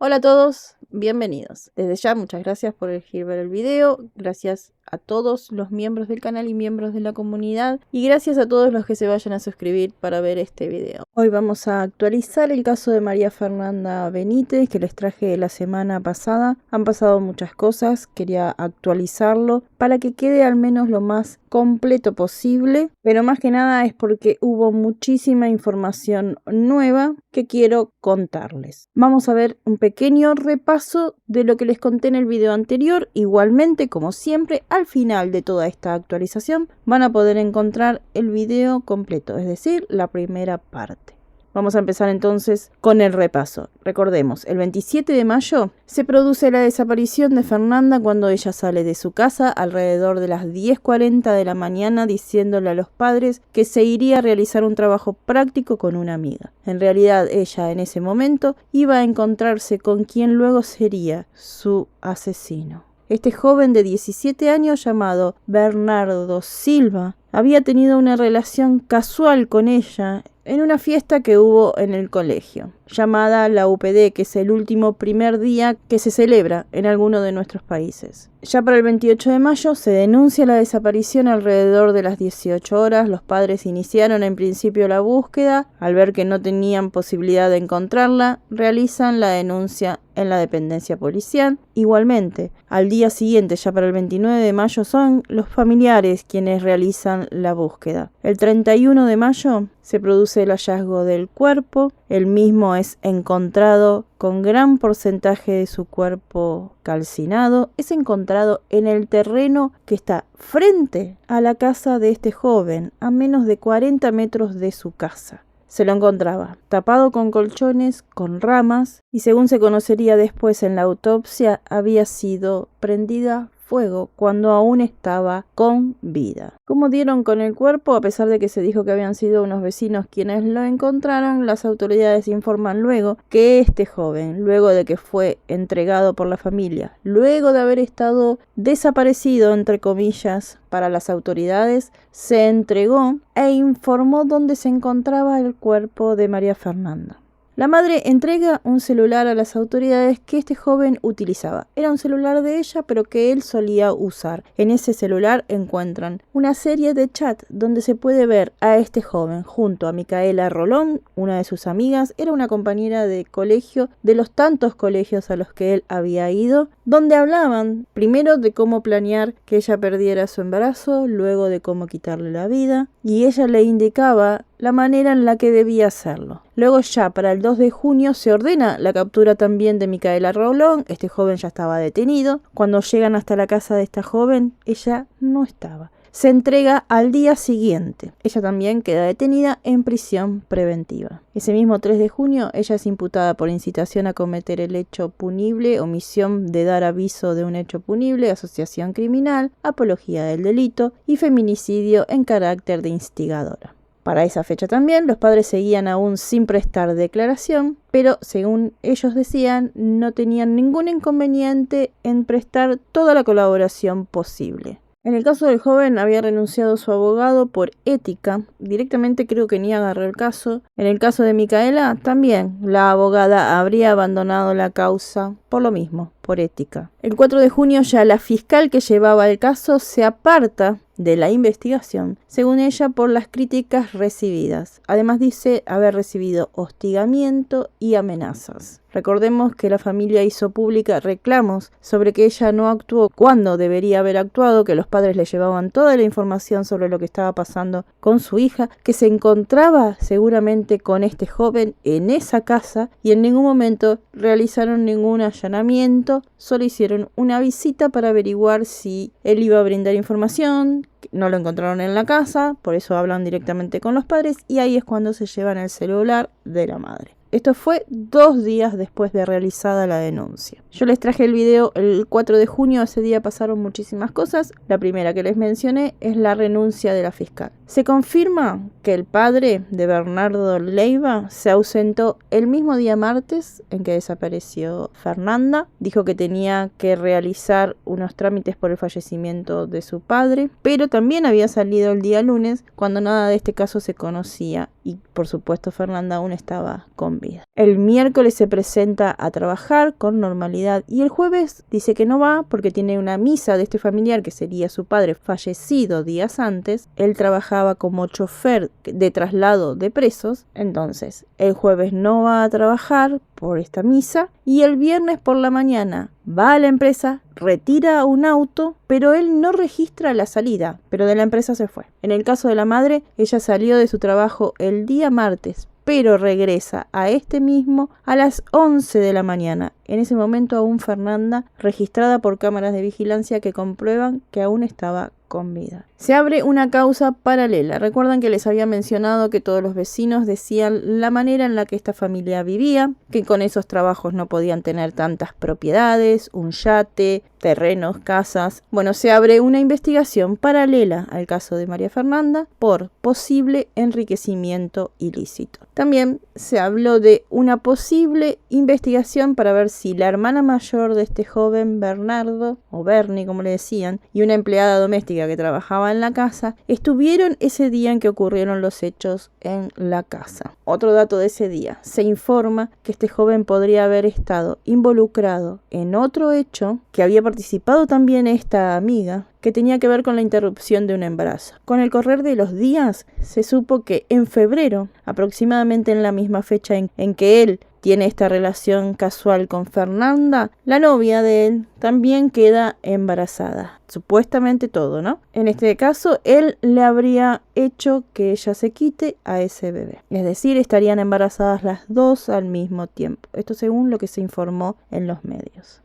Hola a todos, bienvenidos. Desde ya muchas gracias por elegir ver el video, gracias a todos los miembros del canal y miembros de la comunidad y gracias a todos los que se vayan a suscribir para ver este video. Hoy vamos a actualizar el caso de María Fernanda Benítez que les traje la semana pasada. Han pasado muchas cosas, quería actualizarlo para que quede al menos lo más completo posible, pero más que nada es porque hubo muchísima información nueva que quiero contarles. Vamos a ver un pequeño repaso de lo que les conté en el video anterior. Igualmente, como siempre, al final de toda esta actualización van a poder encontrar el video completo, es decir, la primera parte. Vamos a empezar entonces con el repaso. Recordemos, el 27 de mayo se produce la desaparición de Fernanda cuando ella sale de su casa alrededor de las 10:40 de la mañana diciéndole a los padres que se iría a realizar un trabajo práctico con una amiga. En realidad ella en ese momento iba a encontrarse con quien luego sería su asesino. Este joven de 17 años llamado Bernardo Silva había tenido una relación casual con ella en una fiesta que hubo en el colegio, llamada la UPD, que es el último primer día que se celebra en alguno de nuestros países. Ya para el 28 de mayo se denuncia la desaparición alrededor de las 18 horas. Los padres iniciaron en principio la búsqueda. Al ver que no tenían posibilidad de encontrarla, realizan la denuncia en la dependencia policial. Igualmente, al día siguiente, ya para el 29 de mayo, son los familiares quienes realizan la búsqueda. El 31 de mayo se produce el hallazgo del cuerpo. El mismo es encontrado con gran porcentaje de su cuerpo calcinado. Es encontrado en el terreno que está frente a la casa de este joven, a menos de 40 metros de su casa. Se lo encontraba tapado con colchones, con ramas, y según se conocería después en la autopsia, había sido prendida fuego cuando aún estaba con vida. ¿Cómo dieron con el cuerpo? A pesar de que se dijo que habían sido unos vecinos quienes lo encontraron, las autoridades informan luego que este joven, luego de que fue entregado por la familia, luego de haber estado desaparecido, entre comillas, para las autoridades, se entregó e informó dónde se encontraba el cuerpo de María Fernanda. La madre entrega un celular a las autoridades que este joven utilizaba. Era un celular de ella, pero que él solía usar. En ese celular encuentran una serie de chats donde se puede ver a este joven junto a Micaela Rolón, una de sus amigas. Era una compañera de colegio, de los tantos colegios a los que él había ido, donde hablaban primero de cómo planear que ella perdiera su embarazo, luego de cómo quitarle la vida, y ella le indicaba la manera en la que debía hacerlo. Luego ya para el 2 de junio se ordena la captura también de Micaela Rolón. Este joven ya estaba detenido. Cuando llegan hasta la casa de esta joven, ella no estaba. Se entrega al día siguiente. Ella también queda detenida en prisión preventiva. Ese mismo 3 de junio, ella es imputada por incitación a cometer el hecho punible, omisión de dar aviso de un hecho punible, asociación criminal, apología del delito y feminicidio en carácter de instigadora. Para esa fecha también, los padres seguían aún sin prestar declaración, pero según ellos decían, no tenían ningún inconveniente en prestar toda la colaboración posible. En el caso del joven había renunciado su abogado por ética, directamente creo que ni agarró el caso. En el caso de Micaela también, la abogada habría abandonado la causa por lo mismo, por ética. El 4 de junio ya la fiscal que llevaba el caso se aparta de la investigación, según ella por las críticas recibidas. Además dice haber recibido hostigamiento y amenazas. Recordemos que la familia hizo pública reclamos sobre que ella no actuó cuando debería haber actuado, que los padres le llevaban toda la información sobre lo que estaba pasando con su hija, que se encontraba seguramente con este joven en esa casa y en ningún momento realizaron ningún allanamiento, solo hicieron una visita para averiguar si él iba a brindar información. No lo encontraron en la casa, por eso hablan directamente con los padres y ahí es cuando se llevan el celular de la madre. Esto fue 2 días después de realizada la denuncia. Yo les traje el video el 4 de junio, ese día pasaron muchísimas cosas. La primera que les mencioné es la renuncia de la fiscal. Se confirma que el padre de Bernardo Leiva se ausentó el mismo día martes en que desapareció Fernanda. Dijo que tenía que realizar unos trámites por el fallecimiento de su padre, pero también había salido el día lunes cuando nada de este caso se conocía y por supuesto Fernanda aún estaba con vida. El miércoles se presenta a trabajar con normalidad y el jueves dice que no va porque tiene una misa de este familiar que sería su padre fallecido días antes. Él trabajaba como chofer de traslado de presos, entonces el jueves no va a trabajar por esta misa y el viernes por la mañana va a la empresa, retira un auto, pero él no registra la salida, pero de la empresa se fue. En el caso de la madre, ella salió de su trabajo el día martes, pero regresa a este mismo a las 11 de la mañana. En ese momento aún Fernanda, registrada por cámaras de vigilancia que comprueban que aún estaba con vida. Se abre una causa paralela. Recuerdan que les había mencionado que todos los vecinos decían la manera en la que esta familia vivía, que con esos trabajos no podían tener tantas propiedades, un yate, terrenos, casas. Bueno, se abre una investigación paralela al caso de María Fernanda por posible enriquecimiento ilícito. También se habló de una posible investigación para ver si la hermana mayor de este joven Bernardo, o Bernie como le decían, y una empleada doméstica que trabajaba en la casa, estuvieron ese día en que ocurrieron los hechos en la casa. Otro dato de ese día, se informa que este joven podría haber estado involucrado en otro hecho que había participado también esta amiga, que tenía que ver con la interrupción de un embarazo. Con el correr de los días, se supo que en febrero, aproximadamente en la misma fecha en que él tiene esta relación casual con Fernanda, la novia de él también queda embarazada. Supuestamente todo, ¿no? En este caso, él le habría hecho que ella se quite a ese bebé. Es decir, estarían embarazadas las dos al mismo tiempo. Esto según lo que se informó en los medios.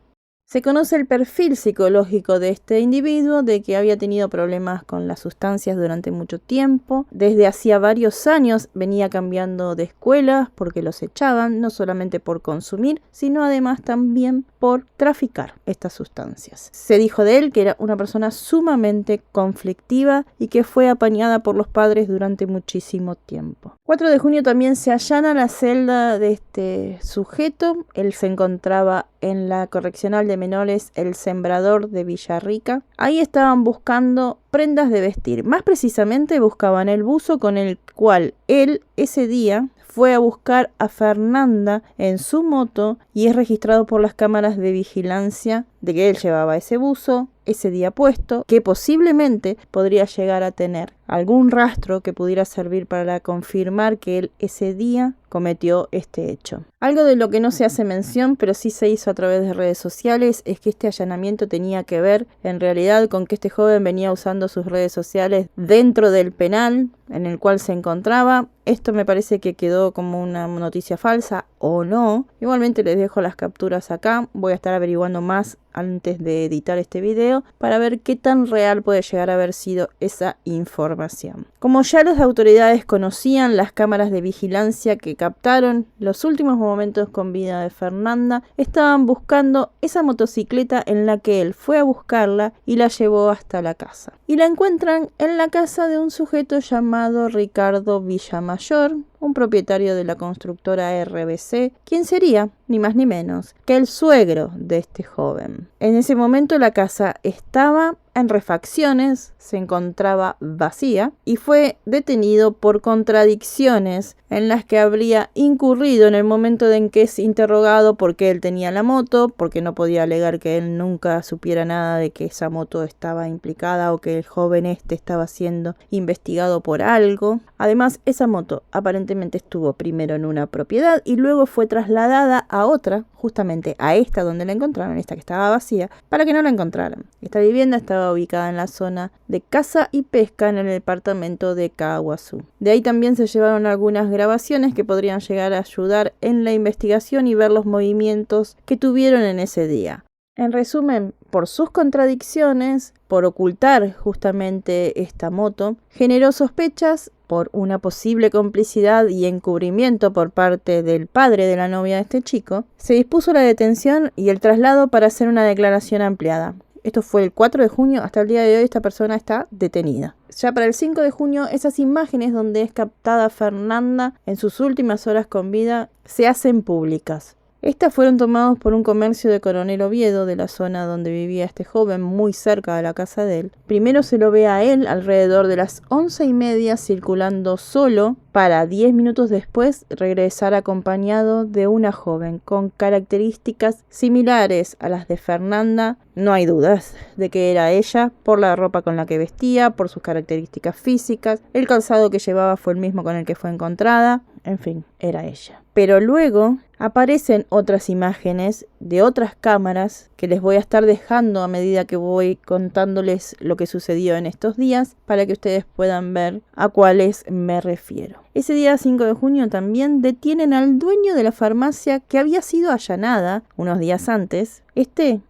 Se conoce el perfil psicológico de este individuo, de que había tenido problemas con las sustancias durante mucho tiempo. Desde hacía varios años venía cambiando de escuelas porque los echaban, no solamente por consumir, sino además también por traficar estas sustancias. Se dijo de él que era una persona sumamente conflictiva y que fue apañada por los padres durante muchísimo tiempo. 4 de junio también se allana la celda de este sujeto. Él se encontraba en la correccional de menores El Sembrador de Villarrica. Ahí estaban buscando prendas de vestir. Más precisamente buscaban el buzo con el cual él ese día fue a buscar a Fernanda en su moto y es registrado por las cámaras de vigilancia de que él llevaba ese buzo ese día puesto, que posiblemente podría llegar a tener algún rastro que pudiera servir para confirmar que él ese día cometió este hecho. Algo de lo que no se hace mención, pero sí se hizo a través de redes sociales, es que este allanamiento tenía que ver en realidad con que este joven venía usando sus redes sociales dentro del penal en el cual se encontraba. Esto me parece que quedó como una noticia falsa o no. Igualmente les dejo las capturas acá. Voy a estar averiguando más antes de editar este video para ver qué tan real puede llegar a haber sido esa información. Como ya las autoridades conocían las cámaras de vigilancia que captaron los últimos momentos con vida de Fernanda, estaban buscando esa motocicleta en la que él fue a buscarla y la llevó hasta la casa. Y la encuentran en la casa de un sujeto llamado Ricardo Villamayor, un propietario de la constructora RBC, quien sería, ni más ni menos, que el suegro de este joven. En ese momento la casa estaba en refacciones, se encontraba vacía y fue detenido por contradicciones en las que habría incurrido en el momento en que es interrogado porque él tenía la moto, porque no podía alegar que él nunca supiera nada de que esa moto estaba implicada o que el joven estaba siendo investigado por algo. Además, esa moto aparentemente estuvo primero en una propiedad y luego fue trasladada a otra, justamente a esta donde la encontraron, esta que estaba vacía, para que no la encontraran. Esta vivienda estaba ubicada en la zona de caza y pesca en el departamento de Caaguazú. De ahí también se llevaron algunas grabaciones que podrían llegar a ayudar en la investigación y ver los movimientos que tuvieron en ese día. En resumen, por sus contradicciones, por ocultar justamente esta moto, generó sospechas por una posible complicidad y encubrimiento por parte del padre de la novia de este chico. Se dispuso la detención y el traslado para hacer una declaración ampliada. Esto fue el 4 de junio, hasta el día de hoy esta persona está detenida. Ya para el 5 de junio, esas imágenes donde es captada Fernanda en sus últimas horas con vida se hacen públicas. Estas fueron tomados por un comercio de Coronel Oviedo, de la zona donde vivía este joven, muy cerca de la casa de él. Primero se lo ve a él alrededor de las 11:30 circulando solo, para 10 minutos después regresar acompañado de una joven con características similares a las de Fernanda. No hay dudas de que era ella por la ropa con la que vestía, por sus características físicas. El calzado que llevaba fue el mismo con el que fue encontrada. En fin, era ella. Pero luego aparecen otras imágenes de otras cámaras que les voy a estar dejando a medida que voy contándoles lo que sucedió en estos días para que ustedes puedan ver a cuáles me refiero. Ese día 5 de junio también detienen al dueño de la farmacia que había sido allanada unos días antes.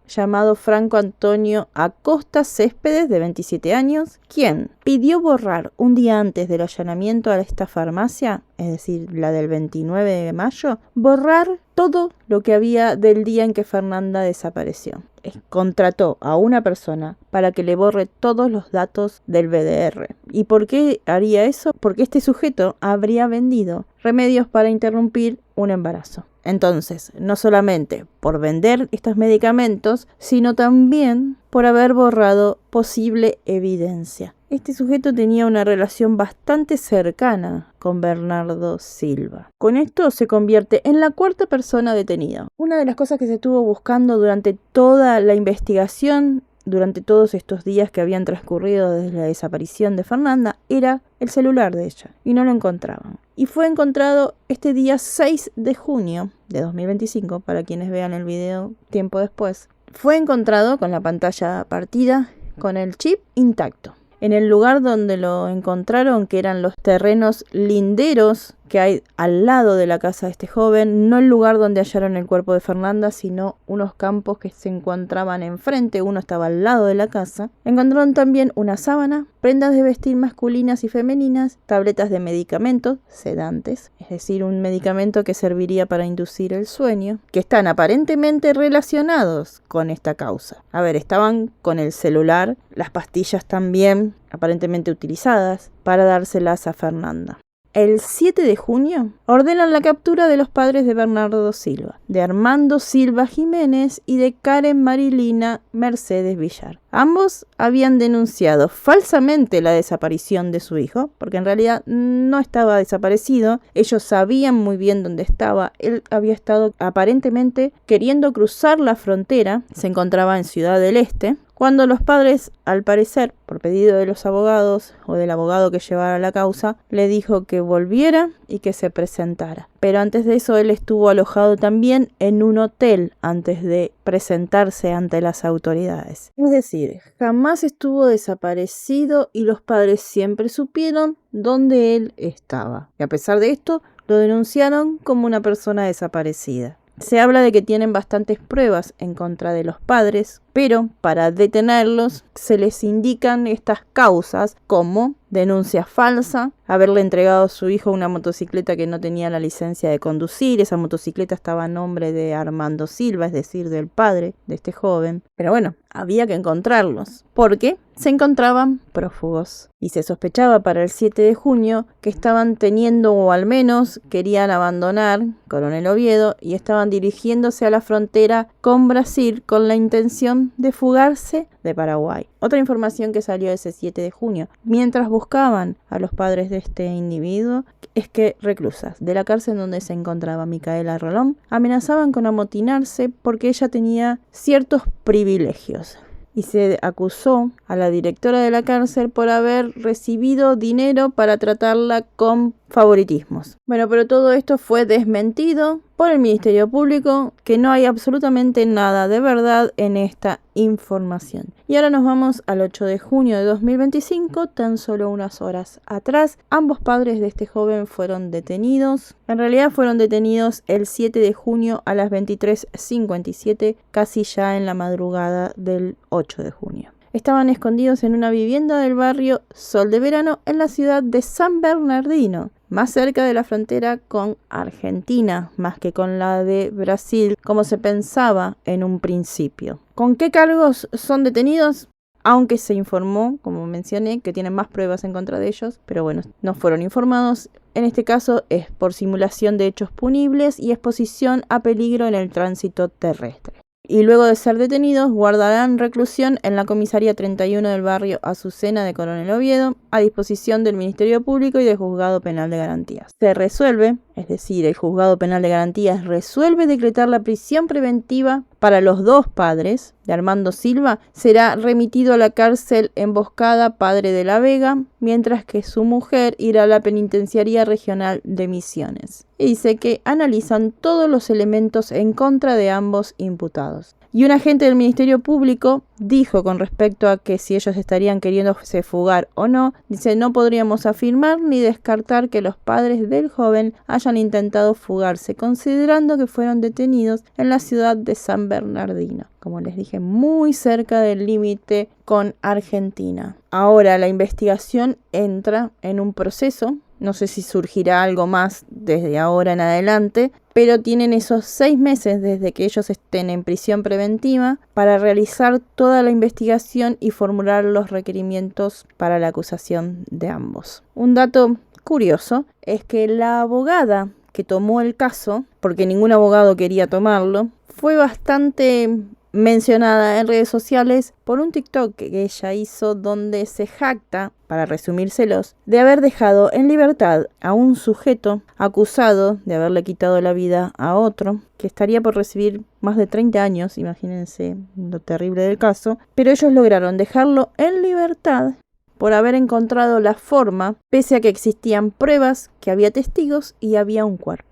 Llamado Franco Antonio Acosta Céspedes, de 27 años, quien pidió borrar un día antes del allanamiento a esta farmacia, es decir, la del 29 de mayo, borrar todo lo que había del día en que Fernanda desapareció. Contrató a una persona para que le borre todos los datos del BDR. ¿Y por qué haría eso? Porque este sujeto habría vendido remedios para interrumpir un embarazo. Entonces, no solamente por vender estos medicamentos, sino también por haber borrado posible evidencia. Este sujeto tenía una relación bastante cercana con Bernardo Silva. Con esto se convierte en la cuarta persona detenida. Una de las cosas que se estuvo buscando durante toda la investigación, durante todos estos días que habían transcurrido desde la desaparición de Fernanda, era el celular de ella, y no lo encontraban. Y fue encontrado este día 6 de junio de 2025, para quienes vean el video tiempo después. Fue encontrado con la pantalla partida, con el chip intacto. En el lugar donde lo encontraron, que eran los terrenos linderos que hay al lado de la casa de este joven, no el lugar donde hallaron el cuerpo de Fernanda, sino unos campos que se encontraban enfrente, uno estaba al lado de la casa. Encontraron también una sábana, prendas de vestir masculinas y femeninas, tabletas de medicamentos, sedantes, es decir, un medicamento que serviría para inducir el sueño, que están aparentemente relacionados con esta causa. A ver, estaban con el celular, las pastillas también, aparentemente utilizadas para dárselas a Fernanda. El 7 de junio ordenan la captura de los padres de Bernardo Silva, de Armando Silva Jiménez y de Karen Marilina Mercedes Villar. Ambos habían denunciado falsamente la desaparición de su hijo, porque en realidad no estaba desaparecido. Ellos sabían muy bien dónde estaba. Él había estado aparentemente queriendo cruzar la frontera. Se encontraba en Ciudad del Este, cuando los padres, al parecer, por pedido de los abogados o del abogado que llevara la causa, le dijo que volviera y que se presentara. Pero antes de eso él estuvo alojado también en un hotel antes de presentarse ante las autoridades. Es decir, jamás estuvo desaparecido y los padres siempre supieron dónde él estaba. Y a pesar de esto, lo denunciaron como una persona desaparecida. Se habla de que tienen bastantes pruebas en contra de los padres, pero para detenerlos se les indican estas causas como denuncia falsa, haberle entregado a su hijo una motocicleta que no tenía la licencia de conducir. Esa motocicleta estaba a nombre de Armando Silva, es decir, del padre de este joven. Pero bueno, había que encontrarlos, porque se encontraban prófugos. Y se sospechaba para el 7 de junio que estaban teniendo, o al menos querían abandonar Coronel Oviedo y estaban dirigiéndose a la frontera con Brasil con la intención de fugarse de Paraguay. Otra información que salió ese 7 de junio, mientras buscaban a los padres de este individuo, es que reclusas de la cárcel donde se encontraba Micaela Rolón amenazaban con amotinarse porque ella tenía ciertos privilegios. Y se acusó a la directora de la cárcel por haber recibido dinero para tratarla con favoritismos. Bueno, pero todo esto fue desmentido por el Ministerio Público, que no hay absolutamente nada de verdad en esta información. Y ahora nos vamos al 8 de junio de 2025, tan solo unas horas atrás. Ambos padres de este joven fueron detenidos. En realidad fueron detenidos el 7 de junio a las 23:57, casi ya en la madrugada del 8 de junio. Estaban escondidos en una vivienda del barrio Sol de Verano en la ciudad de San Bernardino, más cerca de la frontera con Argentina, más que con la de Brasil, como se pensaba en un principio. ¿Con qué cargos son detenidos? aunque se informó, como mencioné, que tienen más pruebas en contra de ellos, pero bueno, no fueron informados. En este caso es por simulación de hechos punibles y exposición a peligro en el tránsito terrestre. Y luego de ser detenidos, guardarán reclusión en la comisaría 31 del barrio Azucena de Coronel Oviedo, a disposición del Ministerio Público y del Juzgado Penal de Garantías. Se resuelve, es decir, el Juzgado Penal de Garantías resuelve decretar la prisión preventiva para los dos padres de Armando Silva. Será remitido a la cárcel Emboscada Padre de la Vega, mientras que su mujer irá a la Penitenciaría Regional de Misiones. Y dice que analizan todos los elementos en contra de ambos imputados. Y un agente del Ministerio Público dijo con respecto a que si ellos estarían queriéndose fugar o no, dice: no podríamos afirmar ni descartar que los padres del joven hayan intentado fugarse, considerando que fueron detenidos en la ciudad de San Bernardino, como les dije, muy cerca del límite con Argentina. Ahora la investigación entra en un proceso. No sé si surgirá algo más desde ahora en adelante, pero tienen esos 6 meses desde que ellos estén en prisión preventiva para realizar toda la investigación y formular los requerimientos para la acusación de ambos. Un dato curioso es que la abogada que tomó el caso, porque ningún abogado quería tomarlo, fue bastante mencionada en redes sociales por un TikTok que ella hizo donde se jacta, para resumírselos, de haber dejado en libertad a un sujeto acusado de haberle quitado la vida a otro, que estaría por recibir más de 30 años, imagínense lo terrible del caso, pero ellos lograron dejarlo en libertad por haber encontrado la forma, pese a que existían pruebas, que había testigos y había un cuerpo.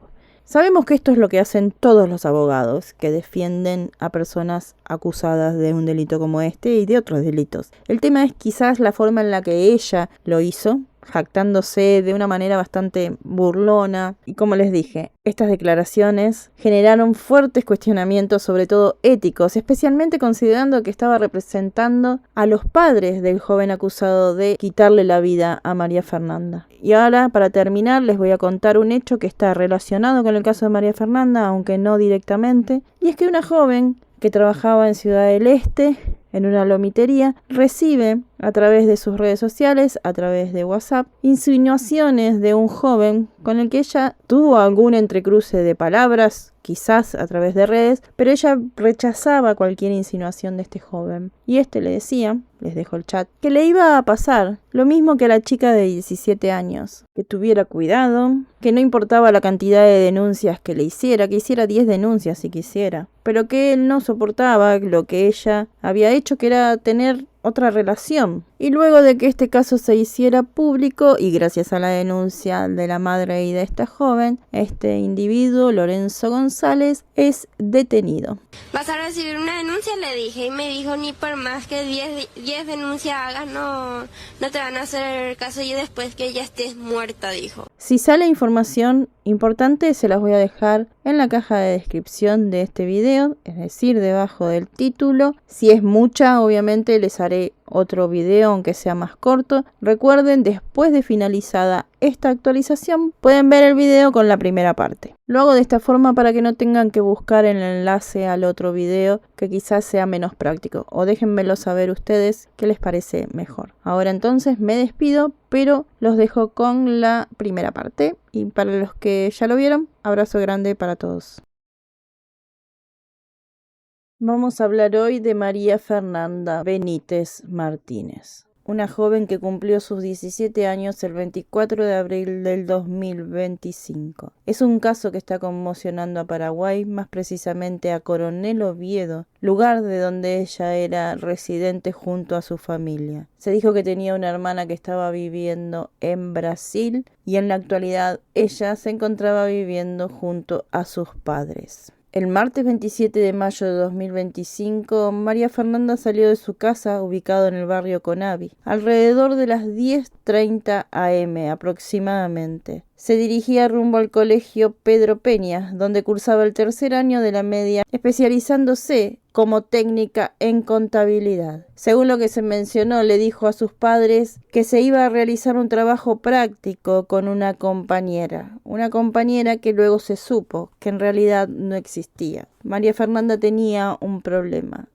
Sabemos que esto es lo que hacen todos los abogados que defienden a personas acusadas de un delito como este y de otros delitos. El tema es quizás la forma en la que ella lo hizo, jactándose de una manera bastante burlona. Y como les dije, estas declaraciones generaron fuertes cuestionamientos, sobre todo éticos, especialmente considerando que estaba representando a los padres del joven acusado de quitarle la vida a María Fernanda. Y ahora, para terminar, les voy a contar un hecho que está relacionado con el caso de María Fernanda, aunque no directamente, y es que una joven que trabajaba en Ciudad del Este, en una lomitería, recibe a través de sus redes sociales, a través de WhatsApp, insinuaciones de un joven con el que ella tuvo algún entrecruce de palabras, quizás a través de redes, pero ella rechazaba cualquier insinuación de este joven. Y este le decía, les dejo el chat, que le iba a pasar lo mismo que a la chica de 17 años, que tuviera cuidado, que no importaba la cantidad de denuncias que le hiciera, que hiciera 10 denuncias si quisiera, pero que él no soportaba lo que ella había hecho, que era tener otra relación. Y luego de que este caso se hiciera público y gracias a la denuncia de la madre y de esta joven, este individuo, Lorenzo González, es detenido. ¿Vas a recibir una denuncia? Le dije, y me dijo, ni por más que 10 denuncias hagas, no te van a hacer caso, y después que ya estés muerta, dijo. Si sale información importante, se las voy a dejar en la caja de descripción de este video, es decir, debajo del título. Si es mucha, obviamente les haré otro video, aunque sea más corto. Recuerden, después de finalizada esta actualización, pueden ver el video con la primera parte. Lo hago de esta forma para que no tengan que buscar el enlace al otro video, que quizás sea menos práctico. O déjenmelo saber ustedes qué les parece mejor. Ahora entonces me despido, pero los dejo con la primera parte. Y para los que ya lo vieron, abrazo grande para todos. Vamos a hablar hoy de María Fernanda Benítez Martínez, una joven que cumplió sus 17 años el 24 de abril del 2025. Es un caso que está conmocionando a Paraguay, más precisamente a Coronel Oviedo, lugar de donde ella era residente junto a su familia. Se dijo que tenía una hermana que estaba viviendo en Brasil y en la actualidad ella se encontraba viviendo junto a sus padres. El martes 27 de mayo de 2025, María Fernanda salió de su casa, ubicado en el barrio Conavi, alrededor de las 10:30 am aproximadamente. Se dirigía rumbo al colegio Pedro Peña, donde cursaba el tercer año de la media, especializándose como técnica en contabilidad. Según lo que se mencionó, le dijo a sus padres que se iba a realizar un trabajo práctico con una compañera que luego se supo que en realidad no existía. María Fernanda tenía un problema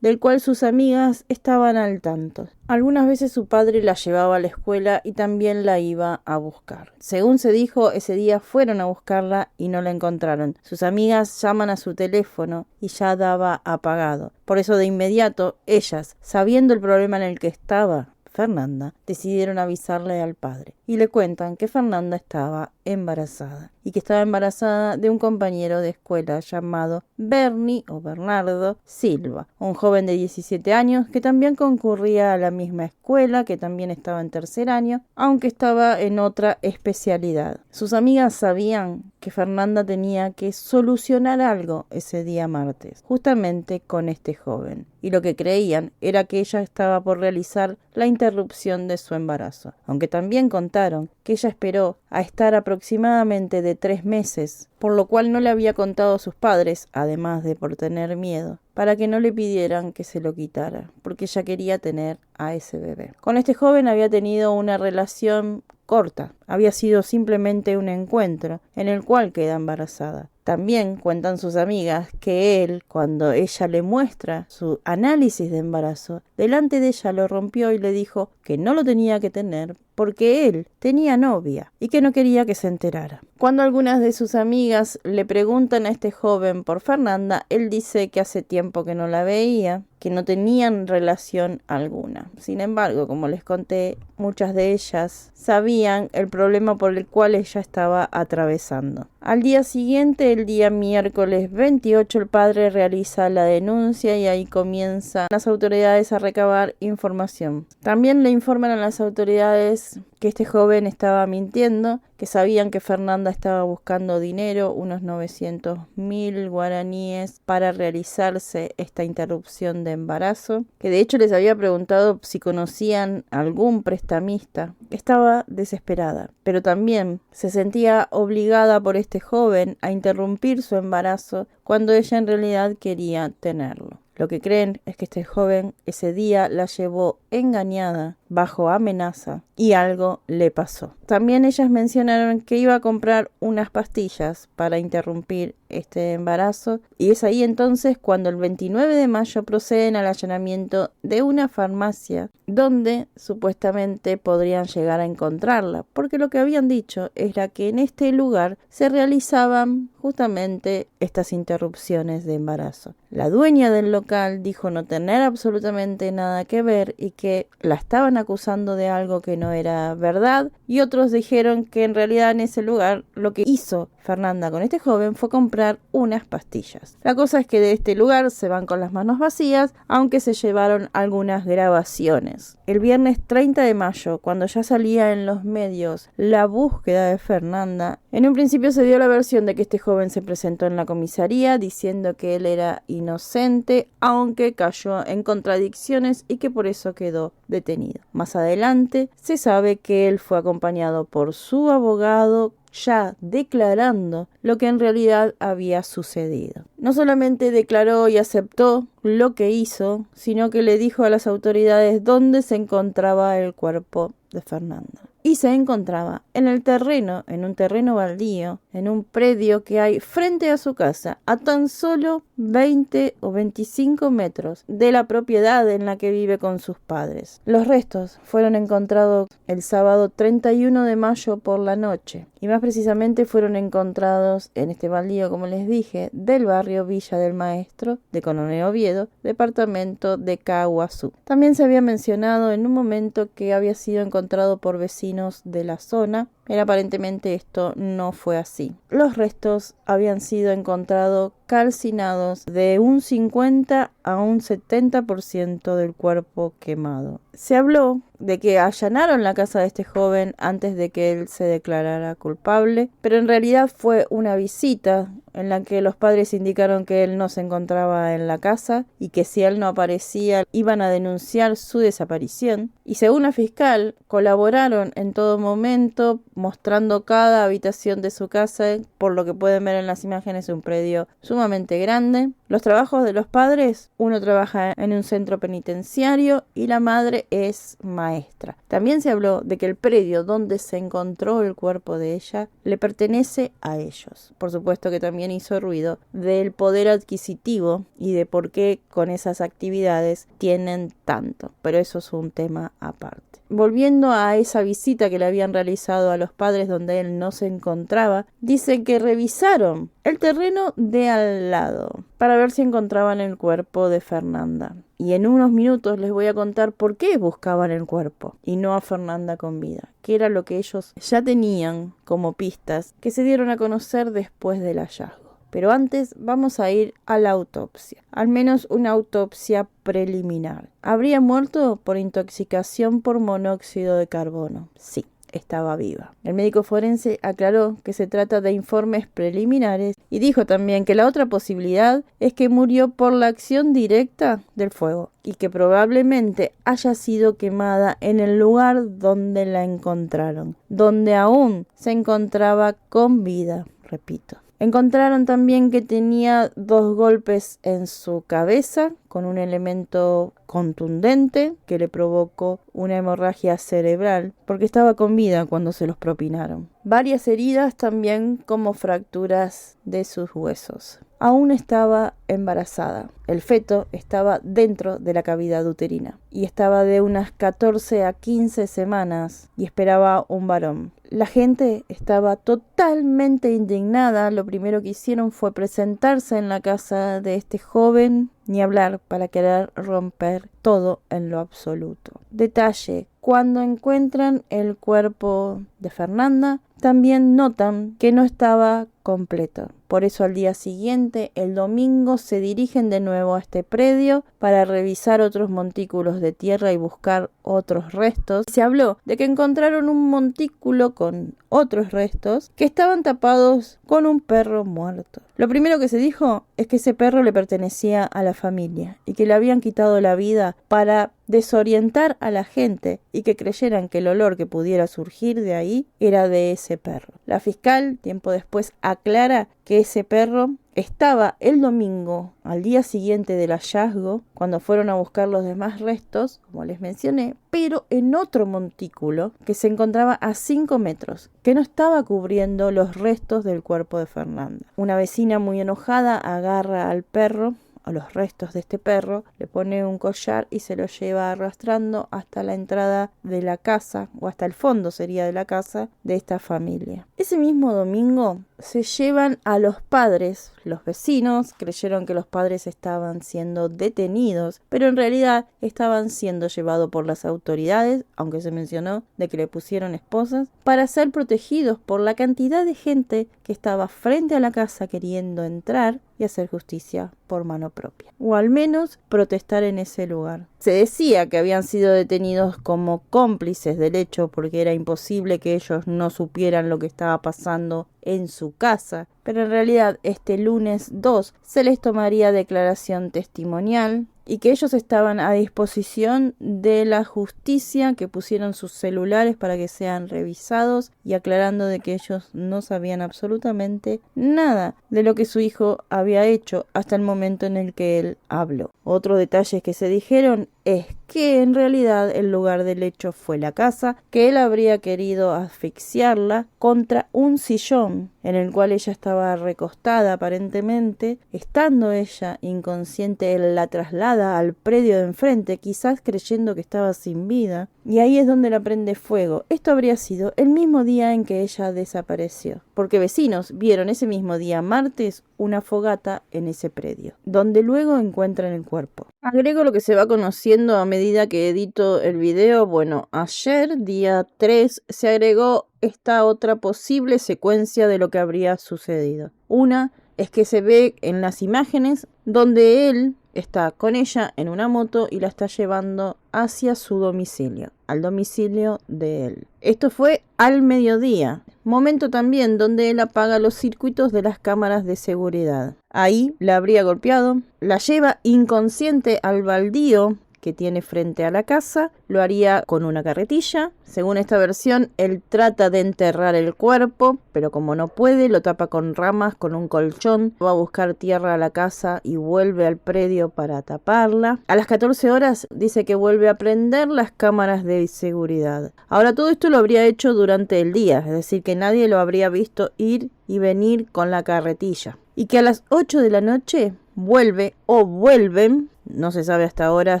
del cual sus amigas estaban al tanto. Algunas veces su padre la llevaba a la escuela y también la iba a buscar. Según se dijo, ese día fueron a buscarla y no la encontraron. Sus amigas llaman a su teléfono y ya daba apagado. Por eso de inmediato, ellas, sabiendo el problema en el que estaba Fernanda, decidieron avisarle al padre y le cuentan que Fernanda estaba embarazada y que estaba embarazada de un compañero de escuela llamado Bernie o Bernardo Silva, un joven de 17 años que también concurría a la misma escuela, que también estaba en tercer año, aunque estaba en otra especialidad. Sus amigas sabían que Fernanda tenía que solucionar algo ese día martes, justamente con este joven, y lo que creían era que ella estaba por realizar la interrupción de su embarazo, aunque también contaron que ella esperó a estar aproximadamente de 3 meses, por lo cual no le había contado a sus padres, además de por tener miedo, para que no le pidieran que se lo quitara, porque ella quería tener a ese bebé. Con este joven había tenido una relación corta, había sido simplemente un encuentro en el cual queda embarazada. También cuentan sus amigas que él, cuando ella le muestra su análisis de embarazo, delante de ella lo rompió y le dijo que no lo tenía que tener porque él tenía novia y que no quería que se enterara. Cuando algunas de sus amigas le preguntan a este joven por Fernanda, él dice que hace tiempo que no la veía, que no tenían relación alguna. Sin embargo, como les conté, muchas de ellas sabían el problema por el cual ella estaba atravesando. Al día siguiente, el día miércoles 28, el padre realiza la denuncia y ahí comienzan las autoridades a recabar información. También le informan a las autoridades que este joven estaba mintiendo, que sabían que Fernanda estaba buscando dinero, unos 900.000 guaraníes, para realizarse esta interrupción de embarazo, que de hecho les había preguntado si conocían algún prestamista. Estaba desesperada, pero también se sentía obligada por este joven a interrumpir su embarazo cuando ella en realidad quería tenerlo. Lo que creen es que este joven ese día la llevó engañada, bajo amenaza, y algo le pasó. También ellas mencionaron que iba a comprar unas pastillas para interrumpir este embarazo, y es ahí entonces cuando el 29 de mayo proceden al allanamiento de una farmacia donde supuestamente podrían llegar a encontrarla, porque lo que habían dicho era que en este lugar se realizaban justamente estas interrupciones de embarazo. La dueña del local dijo no tener absolutamente nada que ver y que la estaban acusando de algo que no era verdad, y otros dijeron que en realidad en ese lugar lo que hizo Fernanda con este joven fue comprar unas pastillas. La cosa es que de este lugar se van con las manos vacías, aunque se llevaron algunas grabaciones. El viernes 30 de mayo, cuando ya salía en los medios la búsqueda de Fernanda, en un principio se dio la versión de que este joven se presentó en la comisaría diciendo que él era inocente, aunque cayó en contradicciones y que por eso quedó detenido. Más adelante se sabe que él fue acompañado por su abogado, ya declarando lo que en realidad había sucedido. No solamente declaró y aceptó lo que hizo, sino que le dijo a las autoridades dónde se encontraba el cuerpo de Fernanda. Y se encontraba en el terreno, en un terreno baldío, en un predio que hay frente a su casa, a tan solo 20 o 25 metros de la propiedad en la que vive con sus padres. Los restos fueron encontrados el sábado 31 de mayo por la noche, y más precisamente fueron encontrados en este baldío, como les dije, del barrio Villa del Maestro, de Coronel Oviedo, departamento de Caaguazú. También se había mencionado en un momento que había sido encontrado por vecinos de la zona, pero aparentemente esto no fue así. Los restos habían sido encontrados calcinados de un 50 a un 70% del cuerpo quemado. Se habló de que allanaron la casa de este joven antes de que él se declarara culpable, pero en realidad fue una visita en la que los padres indicaron que él no se encontraba en la casa y que si él no aparecía iban a denunciar su desaparición. Y según la fiscal, colaboraron en todo momento, mostrando cada habitación de su casa. Por lo que pueden ver en las imágenes, un predio sumamente grande. Los trabajos de los padres, uno trabaja en un centro penitenciario y la madre es maestra. También se habló de que el predio donde se encontró el cuerpo de ella le pertenece a ellos. Por supuesto que también hizo ruido del poder adquisitivo y de por qué con esas actividades tienen tanto, pero eso es un tema aparte. Volviendo a esa visita que le habían realizado a los padres donde él no se encontraba, dicen que revisaron el terreno de al lado para ver si encontraban el cuerpo de Fernanda. Y en unos minutos les voy a contar por qué buscaban el cuerpo y no a Fernanda con vida, que era lo que ellos ya tenían como pistas que se dieron a conocer después del hallazgo. Pero antes vamos a ir a la autopsia, al menos una autopsia preliminar. ¿Habría muerto por intoxicación por monóxido de carbono? Sí, estaba viva. El médico forense aclaró que se trata de informes preliminares y dijo también que la otra posibilidad es que murió por la acción directa del fuego y que probablemente haya sido quemada en el lugar donde la encontraron, donde aún se encontraba con vida, repito. Encontraron también que tenía 2 golpes en su cabeza con un elemento contundente que le provocó una hemorragia cerebral porque estaba con vida cuando se los propinaron. Varias heridas también como fracturas de sus huesos. Aún estaba embarazada. El feto estaba dentro de la cavidad uterina y estaba de unas 14 a 15 semanas y esperaba un varón. La gente estaba totalmente indignada. Lo primero que hicieron fue presentarse en la casa de este joven, ni hablar, para querer romper todo en lo absoluto. Detalle: cuando encuentran el cuerpo de Fernanda, también notan que no estaba completo. Por eso al día siguiente, el domingo, se dirigen de nuevo a este predio para revisar otros montículos de tierra y buscar otros restos. Se habló de que encontraron un montículo con otros restos que estaban tapados con un perro muerto. Lo primero que se dijo es que ese perro le pertenecía a la familia y que le habían quitado la vida para desorientar a la gente y que creyeran que el olor que pudiera surgir de ahí era de ese perro. La fiscal, tiempo después, aclara que ese perro estaba el domingo, al día siguiente del hallazgo, cuando fueron a buscar los demás restos, como les mencioné, pero en otro montículo que se encontraba a 5 metros, que no estaba cubriendo los restos del cuerpo de Fernanda. Una vecina muy enojada agarra al perro, a los restos de este perro, le pone un collar y se lo lleva arrastrando hasta la entrada de la casa, o hasta el fondo sería de la casa de esta familia. Ese mismo domingo se llevan a los padres. Los vecinos creyeron que los padres estaban siendo detenidos, pero en realidad estaban siendo llevados por las autoridades, aunque se mencionó de que le pusieron esposas, para ser protegidos por la cantidad de gente que estaba frente a la casa queriendo entrar y hacer justicia por mano propia, o al menos protestar en ese lugar. Se decía que habían sido detenidos como cómplices del hecho porque era imposible que ellos no supieran lo que estaba pasando en su casa, pero en realidad este lunes 2 se les tomaría declaración testimonial y que ellos estaban a disposición de la justicia, que pusieron sus celulares para que sean revisados y aclarando de que ellos no sabían absolutamente nada de lo que su hijo había hecho hasta el momento en el que él habló. Otro detalle que se dijeron es que en realidad el lugar del hecho fue la casa, que él habría querido asfixiarla contra un sillón en el cual ella estaba recostada aparentemente. Estando ella inconsciente, él la traslada al predio de enfrente, quizás creyendo que estaba sin vida, y ahí es donde la prende fuego. Esto habría sido el mismo día en que ella desapareció, porque vecinos vieron ese mismo día, martes, una fogata en ese predio, donde luego encuentran el cuerpo. Agrego lo que se va conociendo a medida que edito el video. Bueno, ayer, día 3, se agregó esta otra posible secuencia de lo que habría sucedido. Una es que se ve en las imágenes donde él está con ella en una moto y la está llevando hacia su domicilio, al domicilio de él. Esto fue al mediodía, momento también donde él apaga los circuitos de las cámaras de seguridad. Ahí la habría golpeado, la lleva inconsciente al baldío que tiene frente a la casa, lo haría con una carretilla. Según esta versión, él trata de enterrar el cuerpo, pero como no puede, lo tapa con ramas, con un colchón, va a buscar tierra a la casa y vuelve al predio para taparla. A las 14 horas dice que vuelve a prender las cámaras de seguridad. Ahora, todo esto lo habría hecho durante el día, es decir, que nadie lo habría visto ir y venir con la carretilla. Y que a las 8 de la noche vuelven, no se sabe hasta ahora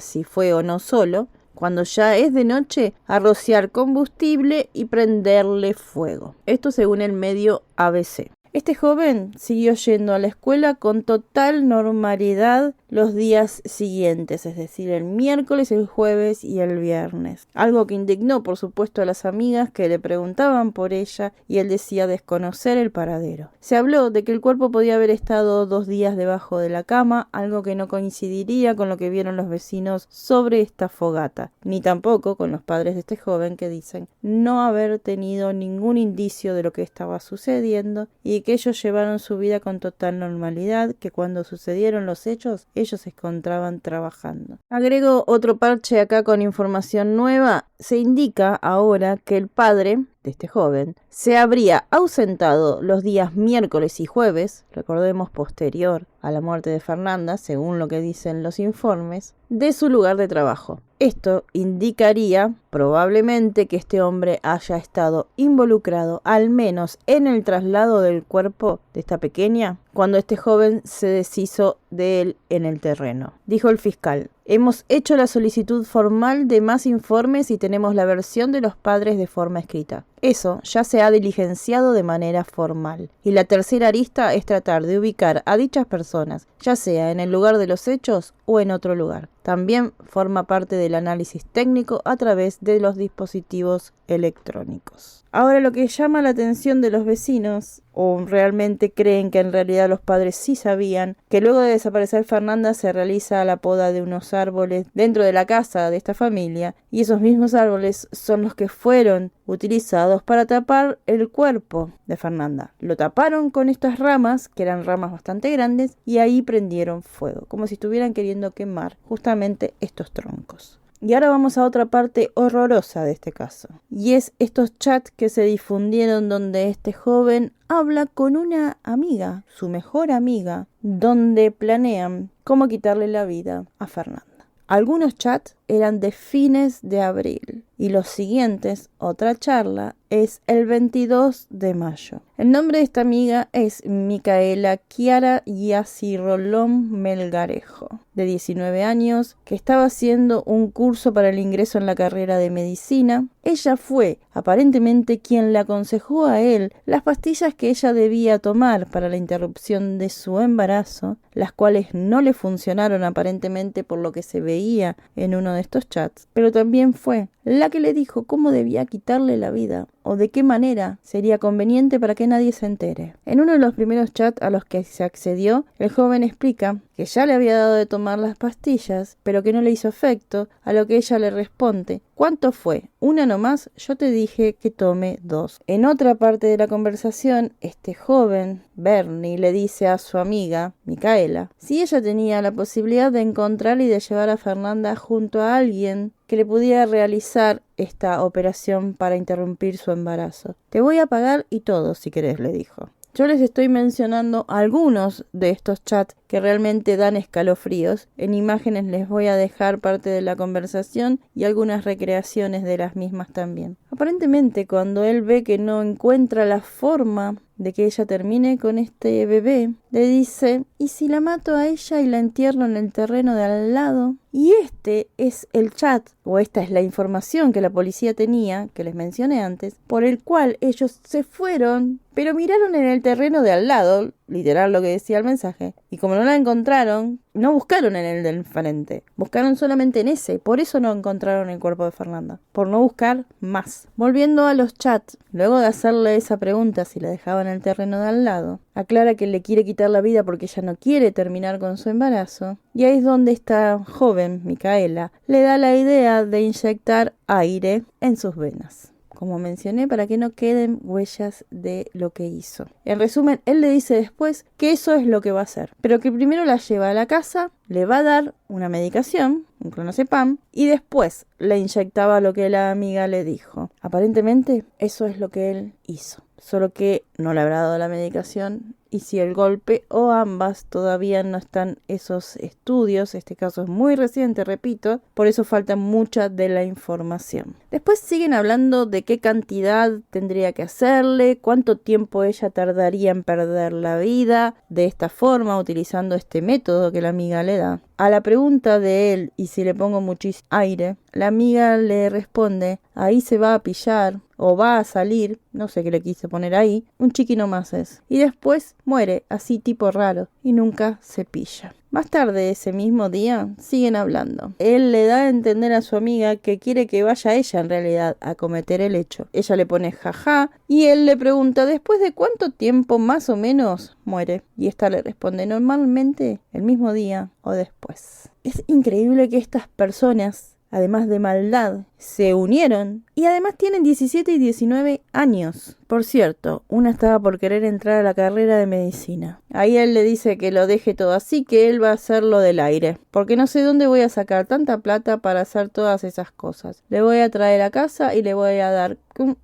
si fue o no solo, cuando ya es de noche, a rociar combustible y prenderle fuego. Esto según el medio ABC. Este joven siguió yendo a la escuela con total normalidad los días siguientes, es decir, el miércoles, el jueves y el viernes. Algo que indignó, por supuesto, a las amigas que le preguntaban por ella y él decía desconocer el paradero. Se habló de que el cuerpo podía haber estado 2 días debajo de la cama, algo que no coincidiría con lo que vieron los vecinos sobre esta fogata, ni tampoco con los padres de este joven que dicen no haber tenido ningún indicio de lo que estaba sucediendo y que ellos llevaron su vida con total normalidad, que cuando sucedieron los hechos, ellos se encontraban trabajando. Agrego otro parche acá con información nueva. Se indica ahora que el padre de este joven se habría ausentado los días miércoles y jueves, recordemos posterior a la muerte de Fernanda, según lo que dicen los informes, de su lugar de trabajo. Esto indicaría probablemente que este hombre haya estado involucrado al menos en el traslado del cuerpo de esta pequeña cuando este joven se deshizo de él en el terreno. Dijo el fiscal: hemos hecho la solicitud formal de más informes y tenemos la versión de los padres de forma escrita. Eso ya se ha diligenciado de manera formal. Y la tercera arista es tratar de ubicar a dichas personas, ya sea en el lugar de los hechos o en otro lugar. También forma parte del análisis técnico a través de los dispositivos electrónicos. Ahora, lo que llama la atención de los vecinos, o realmente creen que en realidad los padres sí sabían, que luego de desaparecer Fernanda se realiza la poda de unos árboles dentro de la casa de esta familia, y esos mismos árboles son los que fueron utilizados para tapar el cuerpo de Fernanda. Lo taparon con estas ramas, que eran ramas bastante grandes, y ahí prendieron fuego, como si estuvieran queriendo quemar justamente estos troncos. Y ahora vamos a otra parte horrorosa de este caso, y es estos chats que se difundieron donde este joven habla con una amiga, su mejor amiga, donde planean cómo quitarle la vida a Fernanda. Algunos chats eran de fines de abril y los siguientes, otra charla, es el 22 de mayo. El nombre de esta amiga es Micaela Chiara Yací-Rolón Melgarejo, de 19 años, que estaba haciendo un curso para el ingreso en la carrera de medicina. Ella fue, aparentemente, quien le aconsejó a él las pastillas que ella debía tomar para la interrupción de su embarazo, las cuales no le funcionaron aparentemente por lo que se veía en uno de estos chats, pero también fue la que le dijo cómo debía quitarle la vida o de qué manera sería conveniente para que nadie se entere. En uno de los primeros chats a los que se accedió, el joven explica que ya le había dado de tomar las pastillas, pero que no le hizo efecto, a lo que ella le responde: ¿cuánto fue? ¿Una nomás? Yo te dije que tome 2. En otra parte de la conversación, este joven, Bernie, le dice a su amiga, Micaela, si ella tenía la posibilidad de encontrar y de llevar a Fernanda junto a alguien que le pudiera realizar esta operación para interrumpir su embarazo. Te voy a pagar y todo si querés, le dijo. Yo les estoy mencionando algunos de estos chats que realmente dan escalofríos. En imágenes les voy a dejar parte de la conversación y algunas recreaciones de las mismas también. Aparentemente, cuando él ve que no encuentra la forma de que ella termine con este bebé, le dice: ¿y si la mato a ella y la entierro en el terreno de al lado? Y este es el chat, o esta es la información que la policía tenía, que les mencioné antes, por el cual ellos se fueron, pero miraron en el terreno de al lado, literal lo que decía el mensaje, y como no la encontraron, no buscaron en el del frente, buscaron solamente en ese, por eso no encontraron el cuerpo de Fernanda, por no buscar más. Volviendo a los chats, luego de hacerle esa pregunta si la dejaba en el terreno de al lado, aclara que le quiere quitar la vida porque ella no quiere terminar con su embarazo, y ahí es donde esta joven, Micaela, le da la idea de inyectar aire en sus venas. como mencioné, para que no queden huellas de lo que hizo. En resumen, él le dice después que eso es lo que va a hacer, pero que primero la lleva a la casa, le va a dar una medicación, un clonazepam, y después le inyectaba lo que la amiga le dijo. Aparentemente, eso es lo que él hizo, solo que no le habrá dado la medicación. Y si el golpe o ambas, todavía no están esos estudios. Este caso es muy reciente, repito, por eso falta mucha de la información. Después siguen hablando de qué cantidad tendría que hacerle, cuánto tiempo ella tardaría en perder la vida de esta forma, utilizando este método que la amiga le da. A la pregunta de él, ¿y si le pongo muchísimo aire?, la amiga le responde, ahí se va a pillar o va a salir, no sé qué le quise poner ahí, un chiquino más es. Y después muere, así tipo raro, y nunca se pilla. Más tarde ese mismo día siguen hablando. Él le da a entender a su amiga que quiere que vaya ella en realidad a cometer el hecho. Ella le pone jaja y él le pregunta ¿después de cuánto tiempo más o menos muere? Y esta le responde normalmente el mismo día o después. Es increíble que estas personas, además de maldad, se unieron y además tienen 17 y 19 años. Por cierto, una estaba por querer entrar a la carrera de medicina. Ahí él le dice que lo deje todo así, que él va a hacer lo del aire. Porque no sé dónde voy a sacar tanta plata para hacer todas esas cosas. Le voy a traer a casa y le voy a dar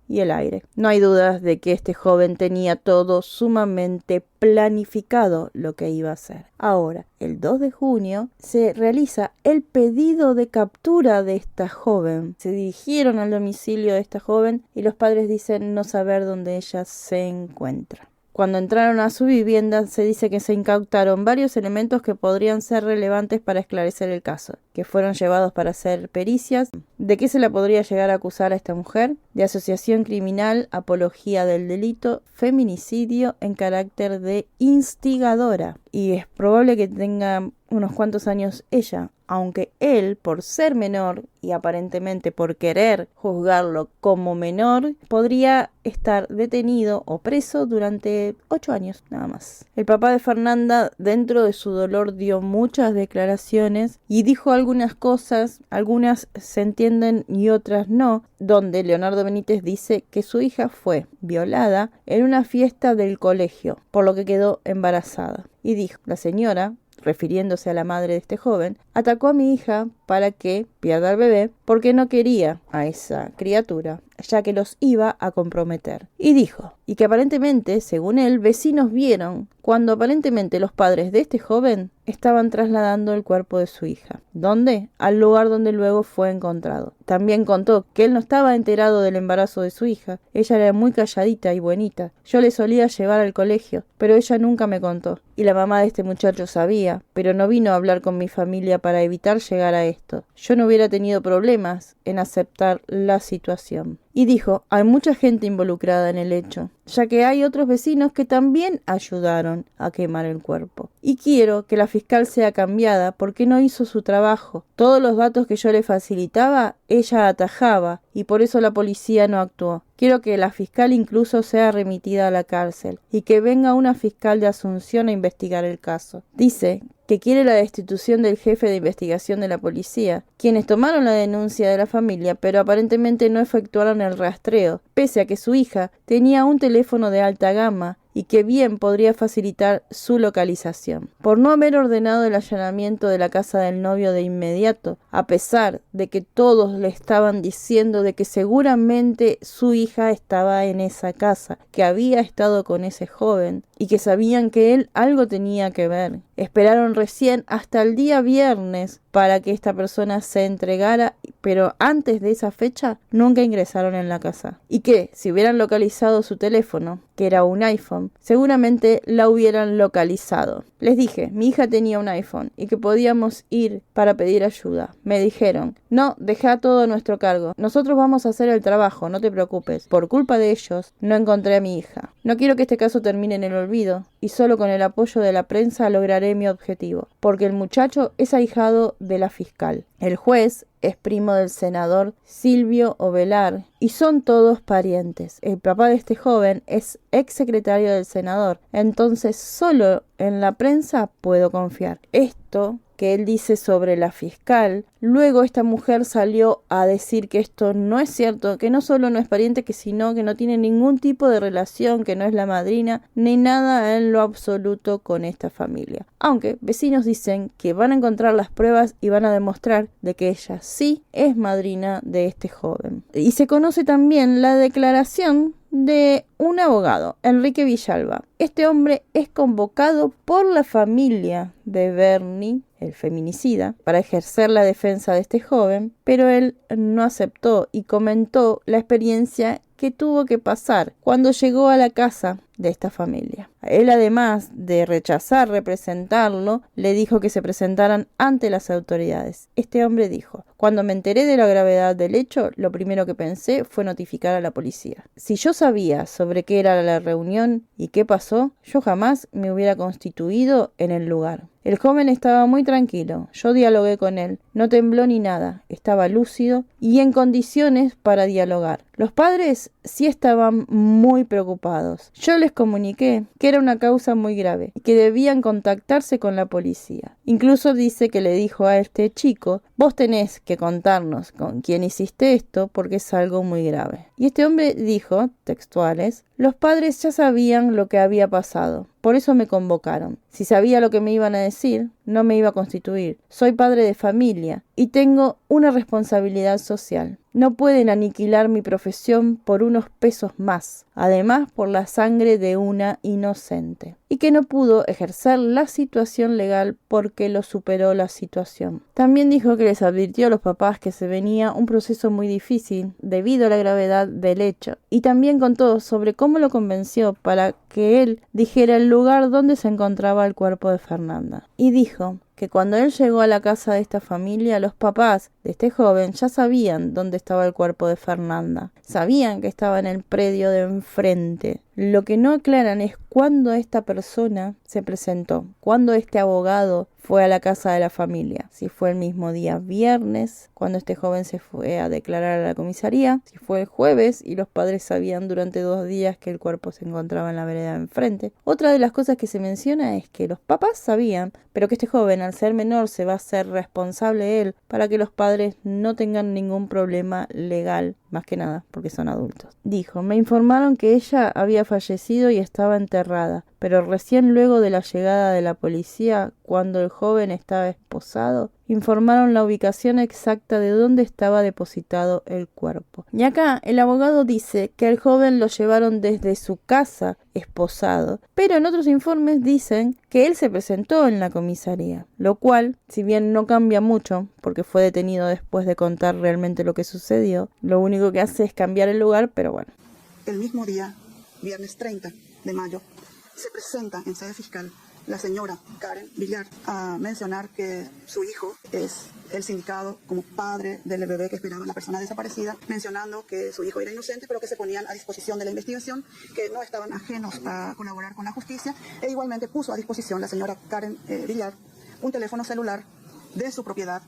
y el aire. No hay dudas de que este joven tenía todo sumamente planificado lo que iba a hacer. Ahora, el 2 de junio se realiza el pedido de captura de esta joven. Se dirigieron al domicilio de esta joven y los padres dicen no saber dónde ella se encuentra. Cuando entraron a su vivienda se dice que se incautaron varios elementos que podrían ser relevantes para esclarecer el caso, que fueron llevados para hacer pericias. ¿De qué se la podría llegar a acusar a esta mujer? De asociación criminal, apología del delito, feminicidio en carácter de instigadora. Y es probable que tenga unos cuantos años ella, aunque él, por ser menor y aparentemente por querer juzgarlo como menor, podría estar detenido o preso durante 8 años nada más. El papá de Fernanda, dentro de su dolor, dio muchas declaraciones y dijo algunas cosas, algunas se entienden y otras no, donde Leonardo Benítez dice que su hija fue violada en una fiesta del colegio, por lo que quedó embarazada. Y dijo, la señora, refiriéndose a la madre de este joven, atacó a mi hija para que pierda al bebé porque no quería a esa criatura, ya que los iba a comprometer. Y dijo, y que aparentemente, según él, vecinos vieron cuando aparentemente los padres de este joven estaban trasladando el cuerpo de su hija. ¿Dónde? Al lugar donde luego fue encontrado. También contó que él no estaba enterado del embarazo de su hija. Ella era muy calladita y bonita. Yo le solía llevar al colegio, pero ella nunca me contó. Y la mamá de este muchacho sabía, pero no vino a hablar con mi familia para evitar llegar a esto. Yo no hubiera tenido problemas en aceptar la situación. Y dijo, hay mucha gente involucrada en el hecho, ya que hay otros vecinos que también ayudaron a quemar el cuerpo. Y quiero que la fiscal sea cambiada porque no hizo su trabajo. Todos los datos que yo le facilitaba, ella atajaba y por eso la policía no actuó. Quiero que la fiscal incluso sea remitida a la cárcel y que venga una fiscal de Asunción a investigar el caso. Dice que quiere la destitución del jefe de investigación de la policía, quienes tomaron la denuncia de la familia, pero aparentemente no efectuaron el rastreo, pese a que su hija tenía un teléfono de alta gama y que bien podría facilitar su localización. Por no haber ordenado el allanamiento de la casa del novio de inmediato, a pesar de que todos le estaban diciendo de que seguramente su hija estaba en esa casa, que había estado con ese joven y que sabían que él algo tenía que ver. Esperaron recién hasta el día viernes para que esta persona se entregara, pero antes de esa fecha nunca ingresaron en la casa. Y que si hubieran localizado su teléfono, que era un iPhone, seguramente la hubieran localizado. Les dije, mi hija tenía un iPhone y que podíamos ir para pedir ayuda. Me dijeron, no, deja todo a nuestro cargo. Nosotros vamos a hacer el trabajo, no te preocupes. Por culpa de ellos, no encontré a mi hija. No quiero que este caso termine en el olvido y solo con el apoyo de la prensa lograré mi objetivo, porque el muchacho es ahijado de la fiscal. El juez es primo del senador Silvio Ovelar y son todos parientes. El papá de este joven es ex secretario del senador, entonces solo en la prensa puedo confiar. Esto que él dice sobre la fiscal. Luego esta mujer salió a decir que esto no es cierto, que no solo no es pariente, sino que no tiene ningún tipo de relación, que no es la madrina, ni nada en lo absoluto con esta familia. Aunque vecinos dicen que van a encontrar las pruebas y van a demostrar de que ella sí es madrina de este joven. Y se conoce también la declaración de un abogado, Enrique Villalba. Este hombre es convocado por la familia de Bernie, el feminicida, para ejercer la defensa de este joven, pero él no aceptó y comentó la experiencia que tuvo que pasar cuando llegó a la casa de esta familia. Él, además de rechazar representarlo, le dijo que se presentaran ante las autoridades. Este hombre dijo: cuando me enteré de la gravedad del hecho, lo primero que pensé fue notificar a la policía. Si yo sabía sobre qué era la reunión y qué pasó, yo jamás me hubiera constituido en el lugar. El joven estaba muy tranquilo, yo dialogué con él, no tembló ni nada, estaba lúcido y en condiciones para dialogar. Los padres sí estaban muy preocupados. Yo les comuniqué que era una causa muy grave y que debían contactarse con la policía. Incluso dice que le dijo a este chico: vos tenés que contarnos con quién hiciste esto porque es algo muy grave. Y este hombre dijo, textuales: los padres ya sabían lo que había pasado, por eso me convocaron. Si sabía lo que me iban a decir, no me iba a constituir. Soy padre de familia y tengo una responsabilidad social. No pueden aniquilar mi profesión por unos pesos más, además por la sangre de una inocente. Y que no pudo ejercer la situación legal porque lo superó la situación. También dijo que les advirtió a los papás que se venía un proceso muy difícil debido a la gravedad del hecho. Y también contó sobre cómo lo convenció para que él dijera el lugar donde se encontraba el cuerpo de Fernanda. Y dijo que cuando él llegó a la casa de esta familia, los papás de este joven ya sabían dónde estaba el cuerpo de Fernanda. Sabían que estaba en el predio de enfrente. Lo que no aclaran es cuándo esta persona se presentó, cuándo este abogado fue a la casa de la familia. Si fue el mismo día viernes, cuando este joven se fue a declarar a la comisaría, si fue el jueves y los padres sabían durante 2 días que el cuerpo se encontraba en la vereda de enfrente. Otra de las cosas que se menciona es que los papás sabían, pero que este joven, al ser menor, se va a hacer responsable él para que los padres no tengan ningún problema legal, más que nada porque son adultos. Dijo: me informaron que ella había fallecido y estaba enterrada, pero recién luego de la llegada de la policía, cuando el joven estaba esposado, informaron la ubicación exacta de dónde estaba depositado el cuerpo. Y acá el abogado dice que al joven lo llevaron desde su casa esposado, pero en otros informes dicen que él se presentó en la comisaría, lo cual, si bien no cambia mucho, porque fue detenido después de contar realmente lo que sucedió, lo único que hace es cambiar el lugar, pero bueno. El mismo día, viernes 30 de mayo, se presenta en sede fiscal la señora Karen Villar a mencionar que su hijo es el sindicado como padre del bebé que esperaba la persona desaparecida, mencionando que su hijo era inocente, pero que se ponían a disposición de la investigación, que no estaban ajenos a colaborar con la justicia, e igualmente puso a disposición la señora Karen Villar un teléfono celular de su propiedad,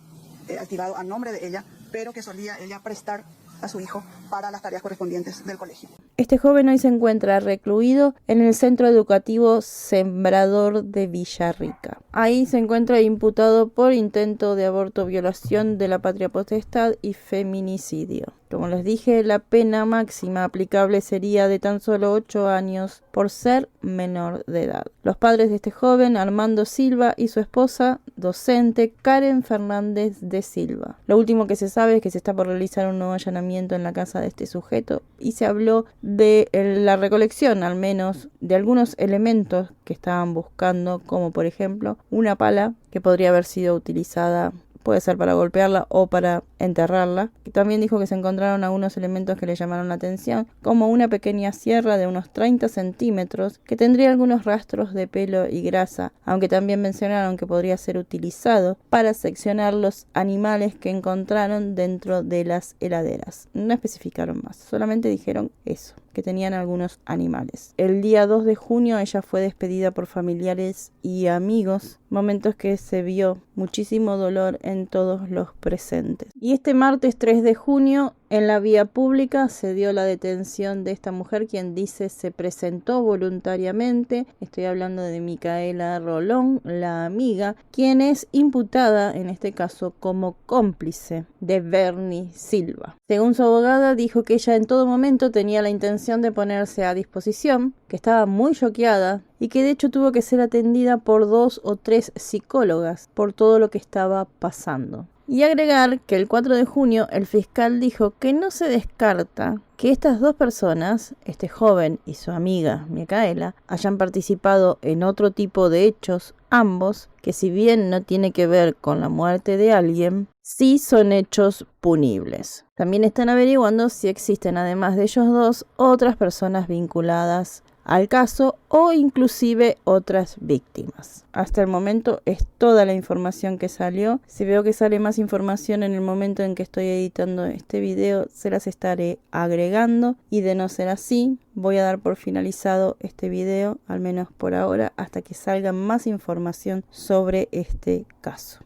activado a nombre de ella, pero que solía ella prestar a su hijo para las tareas correspondientes del colegio. Este joven hoy se encuentra recluido en el Centro Educativo Sembrador de Villarrica. Ahí se encuentra imputado por intento de aborto, violación de la patria potestad y feminicidio. Como les dije, la pena máxima aplicable sería de tan solo 8 años por ser menor de edad. Los padres de este joven, Armando Silva, y su esposa, docente Karen Fernández de Silva. Lo último que se sabe es que se está por realizar un nuevo allanamiento en la casa de este sujeto y se habló de la recolección, al menos, de algunos elementos que estaban buscando, como por ejemplo una pala que podría haber sido utilizada, puede ser para golpearla o para enterrarla. También dijo que se encontraron algunos elementos que le llamaron la atención, como una pequeña sierra de unos 30 centímetros que tendría algunos rastros de pelo y grasa, aunque también mencionaron que podría ser utilizado para seccionar los animales que encontraron dentro de las heladeras. No especificaron más, solamente dijeron eso, que tenían algunos animales. El día 2 de junio ella fue despedida por familiares y amigos, momentos que se vio muchísimo dolor en todos los presentes. Y este martes 3 de junio En la vía pública se dio la detención de esta mujer, quien dice se presentó voluntariamente. Estoy hablando de Micaela Rolón, la amiga, quien es imputada en este caso como cómplice de Bernie Silva. Según su abogada, dijo que ella en todo momento tenía la intención de ponerse a disposición, que estaba muy choqueada y que de hecho tuvo que ser atendida por 2 o 3 psicólogas por todo lo que estaba pasando. Y agregar que el 4 de junio el fiscal dijo que no se descarta que estas dos personas, este joven y su amiga Micaela, hayan participado en otro tipo de hechos, ambos, que si bien no tiene que ver con la muerte de alguien, sí son hechos punibles. También están averiguando si existen, además de ellos dos, otras personas vinculadas al caso o inclusive otras víctimas. Hasta el momento es toda la información que salió. Si veo que sale más información en el momento en que estoy editando este video, se las estaré agregando, y de no ser así, voy a dar por finalizado este video, al menos por ahora, hasta que salga más información sobre este caso.